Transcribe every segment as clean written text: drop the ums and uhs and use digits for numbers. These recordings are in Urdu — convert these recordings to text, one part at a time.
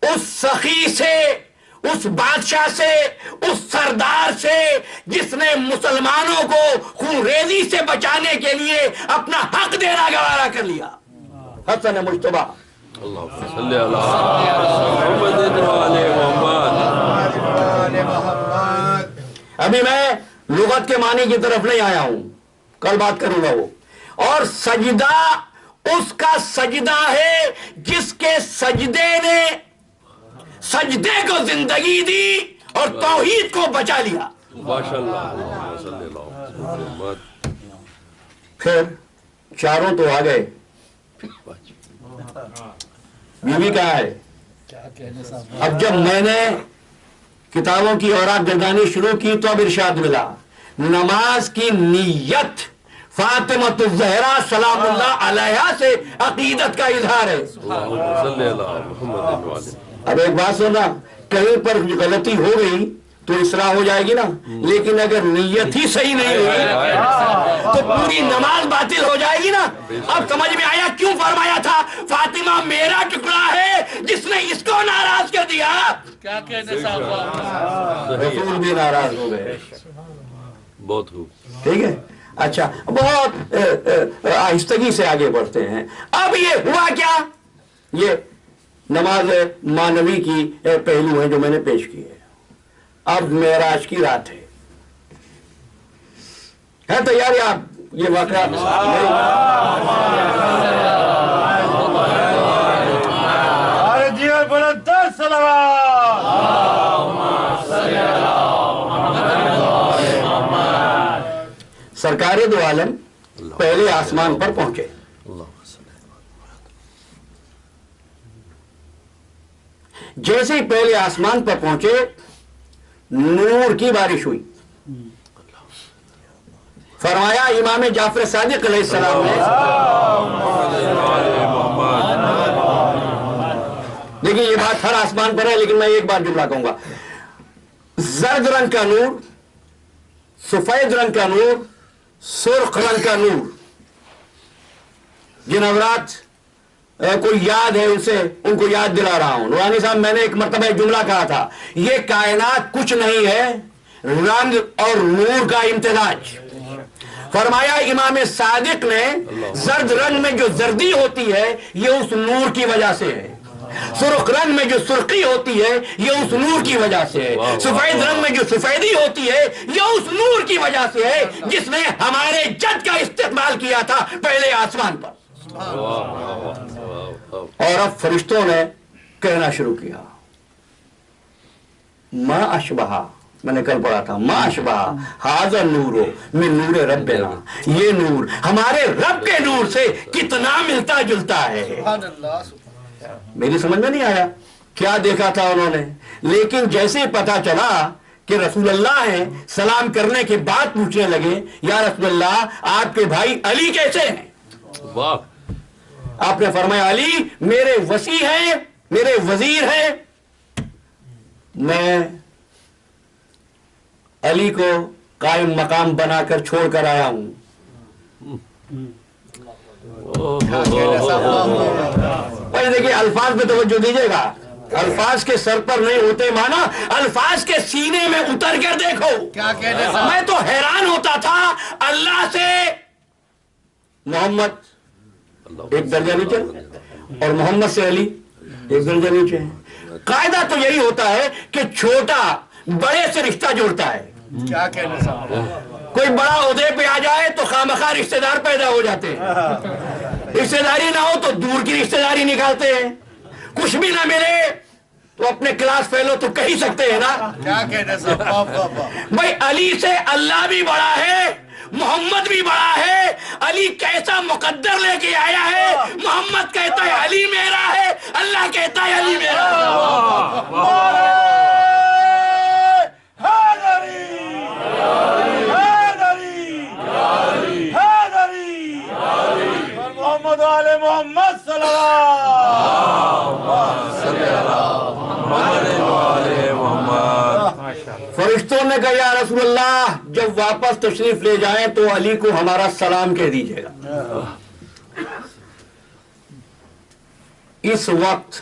اس سخی سے، اس بادشاہ سے، اس سردار سے جس نے مسلمانوں کو خون ریزی سے بچانے کے لیے اپنا حق دینا گوارا کر لیا، حسن مجتبیٰ۔ اللہم صلی علی محمد وعلی محمد۔ ابھی میں لغت کے معنی کی طرف نہیں آیا ہوں، کل بات کروں گا وہ۔ اور سجدہ اس کا سجدہ ہے جس کے سجدے نے سجدے کو زندگی دی اور توحید کو بچا لیا۔ ماشاءاللہ، اللہم صلی علی محمد۔ پھر چاروں تو آ گئے، بیوی کہاں ہے؟ اب جب میں نے کتابوں کی اوراق گردانی شروع کی تو اب ارشاد ملا، نماز کی نیت فاطمہ الزہرا سلام اللہ علیہا سے عقیدت کا اظہار ہے۔ اللہم صلی علی محمد وعلی۔ اب ایک بات سننا، کہیں پر غلطی ہو گئی تو اصلاح ہو جائے گی نا، لیکن اگر نیت ہی صحیح نہیں ہوئی تو پوری نماز باطل ہو جائے گی نا۔ اب سمجھ میں آیا کیوں فرمایا تھا فاطمہ میرا ٹکڑا ہے جس نے اس کو ناراض کر دیا؟ کیا کہنے صاحب، رسول بھی ناراض ہو گئے۔ بہت خوب۔ ٹھیک ہے، اچھا، بہت آہستگی سے آگے بڑھتے ہیں۔ اب یہ ہوا کیا؟ یہ نماز مانوی کی پہلو ہیں جو میں نے پیش کیے۔ اب معراج کی رات ہے تیاری؟ آپ یہ واقعہ سرکار دو عالم پہلے آسمان پر پہنچے، جیسے ہی پہلے آسمان پر پہنچے نور کی بارش ہوئی۔ فرمایا امام جعفر صادق علیہ السلام نے، دیکھیں یہ بات ہر آسمان پر ہے لیکن میں ایک بار جملہ کہوں گا، زرد رنگ کا نور، سفید رنگ کا نور، سرخ رنگ کا نور۔ جن حضرات کوئی یاد ہے ان کو یاد دلا رہا ہوں، نورانی صاحب میں نے ایک مرتبہ ایک جملہ کہا تھا، یہ کائنات کچھ نہیں ہے رنگ اور نور کا امتزاج۔ فرمایا امام صادق نے زرد رنگ میں جو زردی ہوتی ہے یہ اس نور کی وجہ سے ہے، سرخ رنگ میں جو سرخی ہوتی ہے یہ اس نور کی وجہ سے ہے، سفید رنگ میں جو سفیدی ہوتی ہے یہ اس نور کی وجہ سے ہے جس نے ہمارے جد کا استقبال کیا تھا پہلے آسمان پر۔ اور اب فرشتوں نے کہنا شروع کیا، ما اشبہا، میں نے کل پڑھا تھا، ما اشبہا ھذا النور من نور ربنا، یہ نور ہمارے رب کے نور سے کتنا ملتا جلتا ہے۔ میری سمجھ میں نہیں آیا کیا دیکھا تھا انہوں نے، لیکن جیسے پتا چلا کہ رسول اللہ ہیں، سلام کرنے کے بعد پوچھنے لگے یا رسول اللہ آپ کے بھائی علی کیسے ہیں؟ واہ۔ آپ نے فرمایا علی میرے وسیع ہیں، میرے وزیر ہیں، میں علی کو قائم مقام بنا کر چھوڑ کر آیا ہوں۔ دیکھیے الفاظ پہ توجہ دیجیے گا، الفاظ کے سر پر نہیں ہوتے مانا، الفاظ کے سینے میں اتر کر دیکھو۔ کیا کہنے صاحب، میں تو حیران ہوتا تھا اللہ سے محمد ایک درجہ نیچے اور محمد سے علی ایک درجہ نیچے ہے۔ قاعدہ تو یہی ہوتا ہے کہ چھوٹا بڑے سے رشتہ جوڑتا ہے۔ کیا کہنے صاحب، کوئی بڑا عہدے پہ آ جائے تو خامخواہ رشتہ دار پیدا ہو جاتے ہیں، رشتہ داری نہ ہو تو دور کی رشتہ داری نکالتے ہیں، کچھ بھی نہ ملے تو اپنے کلاس فیلو تو کہہ ہی سکتے ہیں نا۔ کیا کہنے صاحب، بھائی علی سے اللہ بھی بڑا ہے، محمد بھی بڑا ہے۔ علی کیسا مقدر لے کے آیا ہے، محمد کہتا ہے علی میرا ہے، اللہ کہتا ہے علی میرا ہے۔ محمد علی محمد صلی اللہ علیہ وسلم۔ فرشتوں نے کہا یا رسول اللہ جب واپس تشریف لے جائیں تو علی کو ہمارا سلام کہہ دیجیے گا۔ اس وقت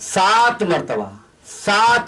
7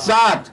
7।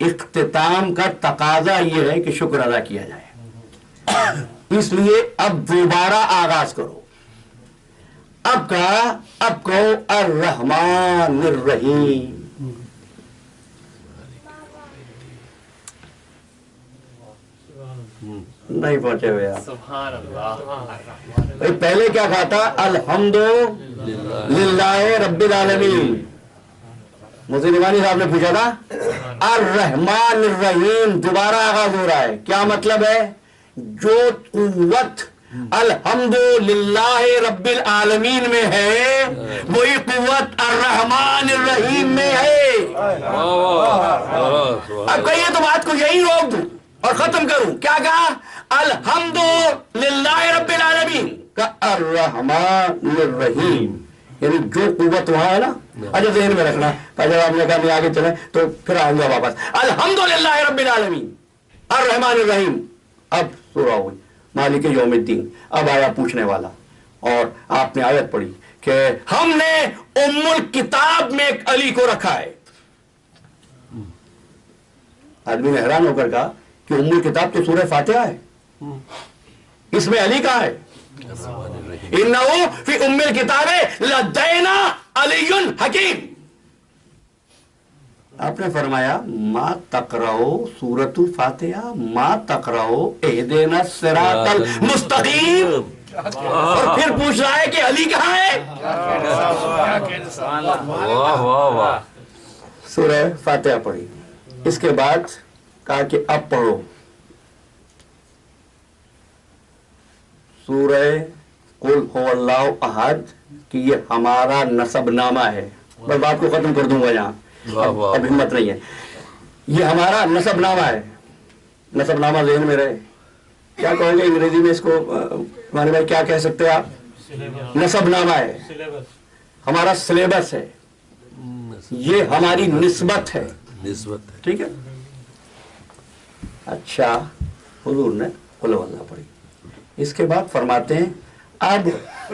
اختتام کا تقاضا یہ ہے کہ شکر ادا کیا جائے، اس لیے اب دوبارہ آغاز کرو. اب کہو الرحمن الرحیم. نہیں پہنچے ہوئے آپ. سبحان اللہ. پہلے کیا کہا تھا؟ الحمد للہ رب العالمین. مفتی نعمانی صاحب نے پوچھا تھا الرحمن الرحیم، دوبارہ آغاز ہو رہا ہے. کیا مطلب ہے؟ جو قوت الحمد للہ رب العالمین میں ہے وہی قوت الرحمن الرحیم میں ہے. اب کہیے تو بات کو یہی روک دوں اور ختم کروں. کیا کہا؟ الحمد للہ رب العالمین کا الرحمن الرحیم، یعنی جو قوت وہاں ہے نا. اچھا ذہن میں رکھنا، پہلے آپ نے کہا میں آگے چلیں تو پھر آؤں گا واپس. الحمد للہ رب العالمین الرحمن الرحیم. اب سورہ ہوئی مالک یوم الدین. اب آیا پوچھنے والا اور آپ نے آیت پڑھی کہ ہم نے ام الکتاب میں ایک علی کو رکھا ہے. آدمی نے حیران ہو کر کہا کہ ام الکتاب تو سورہ فاتحہ ہے، اس میں علی کہاں ہے؟ انہو فی ام الکتاب لدینا علی حکیم. آپ نے فرمایا ما تقرؤ سورۃ الفاتحہ ما تقرؤ اہدنا الصراط المستقیم، اور پھر پوچھ رہا ہے کہ علی کہاں ہے؟ واہ واہ واہ. سورہ فاتحہ پڑھی. اس کے بعد کہا کہ اب پڑھو سورہ قل هو اللہ احد، کہ یہ ہمارا نسب نامہ ہے. میں بات کو ختم کر دوں گا یہاں، اب ہمت نہیں ہے. یہ ہمارا نسب نامہ ہے. نسب نامہ ذہن میں رہے. کیا کہو گے انگریزی میں اس کو ہمارے بھائی کیا کہہ سکتے ہیں آپ؟ نسب نامہ ہے، ہمارا سلیبس ہے، یہ ہماری نسبت ہے. نسبت ہے. ٹھیک ہے. اچھا حضور نے قل هو اللہ پڑھی. اس کے بعد فرماتے ہیں اب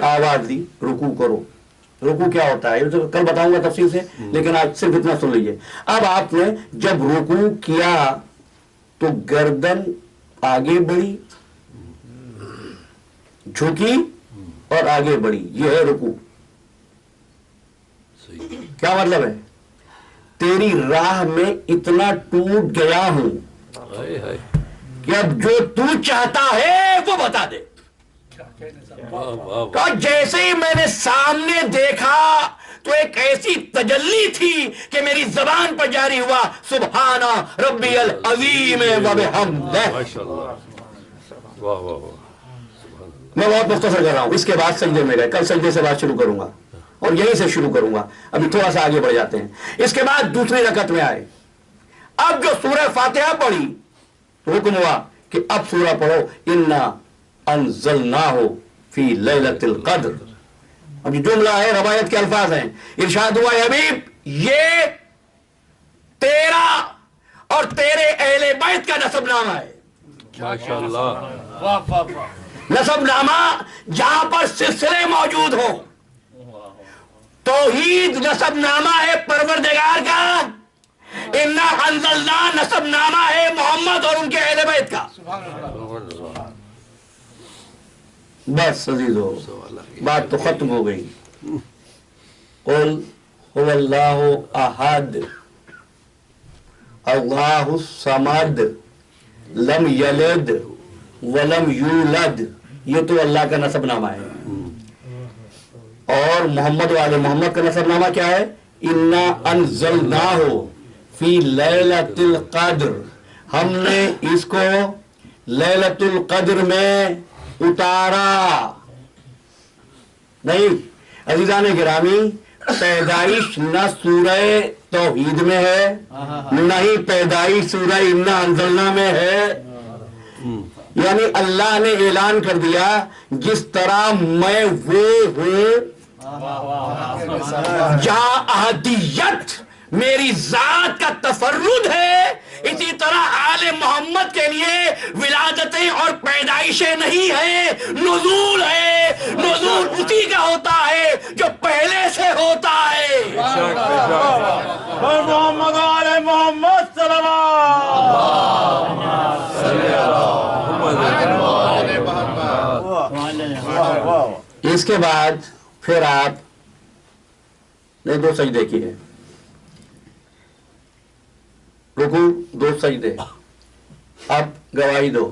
آواز دی رکوع کرو. رکوع کیا ہوتا ہے یہ کل بتاؤں گا تفصیل سے، لیکن آج صرف اتنا سن لیجیے. اب آپ نے جب رکوع کیا تو گردن آگے بڑھی، جھکی اور آگے بڑھی. یہ ہے رکوع. کیا مطلب ہے؟ تیری راہ میں اتنا ٹوٹ گیا ہوں کہ اب جو تو چاہتا ہے وہ بتا دے. تو جیسے ہی میں نے سامنے دیکھا تو ایک ایسی تجلی تھی کہ میری زبان پر جاری ہوا سبحان ربی العظیم و بحمدہ. واہ واہ واہ. میں بہت مختصر کر رہا ہوں. اس کے بعد سجدے میں گئے. کل سجدے سے بات شروع کروں گا اور یہیں سے شروع کروں گا. ابھی تھوڑا سا آگے بڑھ جاتے ہیں. اس کے بعد دوسری رکعت میں آئے. اب جو سورہ فاتحہ پڑھی تو حکم ہوا کہ اب سورہ پڑھو انا انزلناہ فی لیلۃ القدر. اب یہ جملہ ہے، روایت کے الفاظ ہیں. ارشاد ہوا حبیب یہ تیرا اور تیرے اہل بیت کا نسب نامہ ہے. ماشاءاللہ. نسب نامہ جہاں پر سلسلے موجود ہوں. توحید نسب نامہ ہے پروردگار کا، انا انزلنا نسب نامہ ہے محمد اور ان کے اہل بیت کا. بس عزیزو بات تو ختم ہو گئی. قل هو اللہ احد اللہ الصمد لم یلد ولم یولد. یہ تو اللہ کا نسب نامہ ہے. اور محمد والے محمد کا نسب نامہ کیا ہے؟ انا انزلناہ فی لیلۃ القدر. ہم نے اس کو لیلۃ القدر میں اتارا. نہیں عزیزان گرامی، پیدائش نہ سورہ توحید میں ہے نہ ہی پیدائش سورہ انا انزلنا میں ہے. یعنی اللہ نے اعلان کر دیا جس طرح میں وہ ہوں جہاں احدیت میری ذات کا تفرد ہے، اسی طرح آل محمد کے لیے ولادتیں اور پیدائشیں نہیں ہیں، نزول ہے. نزول اسی کا ہوتا ہے جو پہلے سے ہوتا ہے. محمد آل محمد صلوات. اس کے بعد پھر آپ نے 2 سجدے کیے، رکوع 2 سجدے، اب گواہی دو،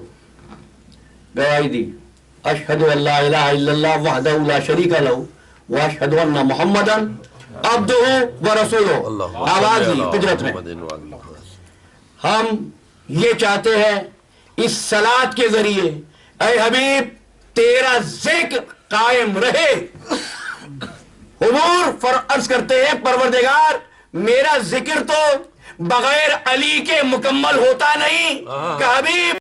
گواہی دی اشہد ان لا الہ الا اللہ وحدہ لا شریک لہ واشہد ان محمدا عبدہ ورسولہ، آواز لی قدرت میں۔ ہم یہ چاہتے ہیں اس صلاۃ کے ذریعے اے حبیب تیرا ذکر قائم رہے۔ حضور عرض کرتے ہیں پروردگار میرا ذکر تو بغیر علی کے مکمل ہوتا نہیں کہ حبیب